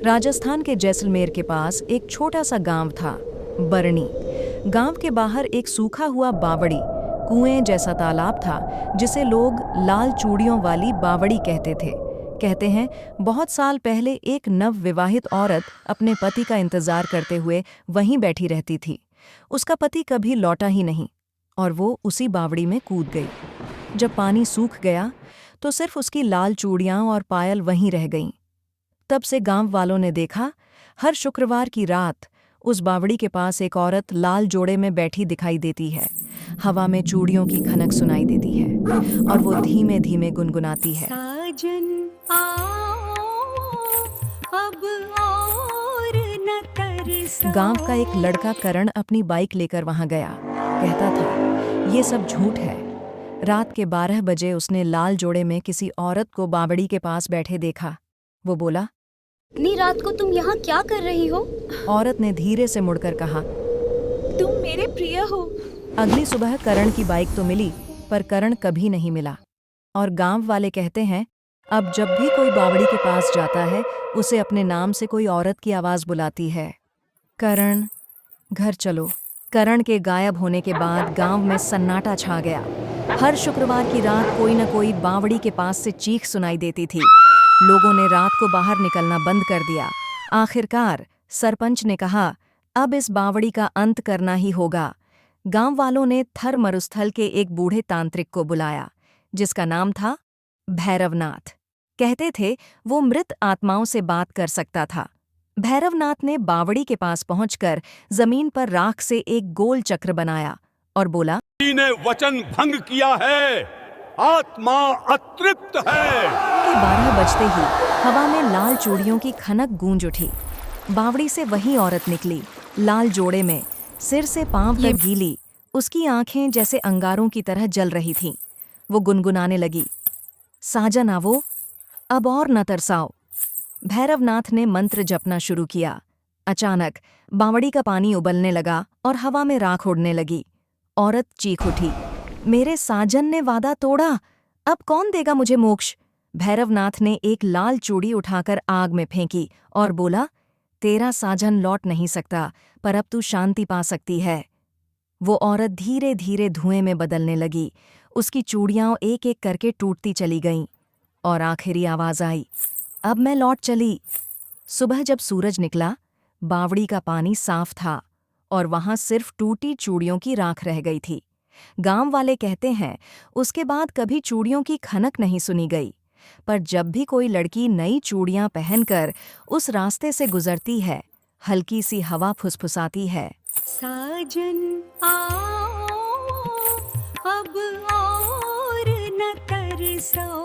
राजस्थान के जैसलमेर के पास एक छोटा सा गांव था, बरनी। गांव के बाहर एक सूखा हुआ बावड़ी, कुएं जैसा तालाब था, जिसे लोग लाल चूड़ियों वाली बावड़ी कहते थे। कहते हैं बहुत साल पहले एक नवविवाहित औरत अपने पति का इंतजार करते हुए वहीं बैठी रहती थी। उसका पति कभी लौटा ही नहीं और वो उसी बावड़ी में कूद गई। जब पानी सूख गया तो सिर्फ उसकी लाल चूड़ियां और पायल वहीं रह गईं। तब से गांव वालों ने देखा, हर शुक्रवार की रात उस बावड़ी के पास एक औरत लाल जोड़े में बैठी दिखाई देती है। हवा में चूड़ियों की खनक सुनाई देती है और वो धीमे धीमे गुनगुनाती है, साजन आओ, अब और न तरसाओ। गांव का एक लड़का करण अपनी बाइक लेकर वहां गया। कहता था ये सब झूठ है। रात के 12 बजे उसने लाल जोड़े में किसी औरत को बावड़ी के पास बैठे देखा। वो बोला, इतनी रात को तुम यहाँ क्या कर रही हो? औरत ने धीरे से मुड़कर कहा, तुम मेरे प्रिय हो। अगली सुबह करण की बाइक तो मिली, पर करण कभी नहीं मिला। और गांव वाले कहते हैं अब जब भी कोई बावड़ी के पास जाता है, उसे अपने नाम से कोई औरत की आवाज बुलाती है, करण, घर चलो। करण के गायब होने के बाद गांव में सन्नाटा छा गया। हर शुक्रवार की रात कोई न कोई बावड़ी के पास से चीख सुनाई देती थी। लोगों ने रात को बाहर निकलना बंद कर दिया। आखिरकार सरपंच ने कहा, अब इस बावड़ी का अंत करना ही होगा। गांव वालों ने थर मरुस्थल के एक बूढ़े तांत्रिक को बुलाया, जिसका नाम था भैरवनाथ। कहते थे वो मृत आत्माओं से बात कर सकता था। भैरवनाथ ने बावड़ी के पास पहुंचकर जमीन पर राख से एक गोल चक्र बनाया और बोला, ने वचन भंग किया है, आत्मा अतृप्त है। कि 12 बजते ही हवा में लाल चूड़ियों की खनक गूंज उठी। बावड़ी से वही औरत निकली, लाल जोड़े में, सिर से पांव तक गीली। उसकी आंखें जैसे अंगारों की तरह जल रही थीं। वो गुनगुनाने लगी, साजन आवो, अब और न तरसाओ। भैरवनाथ ने मंत्र जपना शुरू किया। अचानक बावड़ी का पानी उबलने लगा और हवा में राख उड़ने लगी। औरत चीख उठी, मेरे साजन ने वादा तोड़ा, अब कौन देगा मुझे मोक्ष? भैरवनाथ ने एक लाल चूड़ी उठाकर आग में फेंकी और बोला, तेरा साजन लौट नहीं सकता, पर अब तू शांति पा सकती है। वो औरत धीरे धीरे धुएं में बदलने लगी। उसकी चूड़ियां एक एक करके टूटती चली गईं और आखिरी आवाज आई, अब मैं लौट चली। सुबह जब सूरज निकला, बावड़ी का पानी साफ था और वहां सिर्फ टूटी चूड़ियों की राख रह गई थी। गांव वाले कहते हैं उसके बाद कभी चूड़ियों की खनक नहीं सुनी गई। पर जब भी कोई लड़की नई चूड़ियां पहनकर उस रास्ते से गुजरती है, हल्की सी हवा फुसफुसाती है, साजन आओ, अब और न तरसाओ।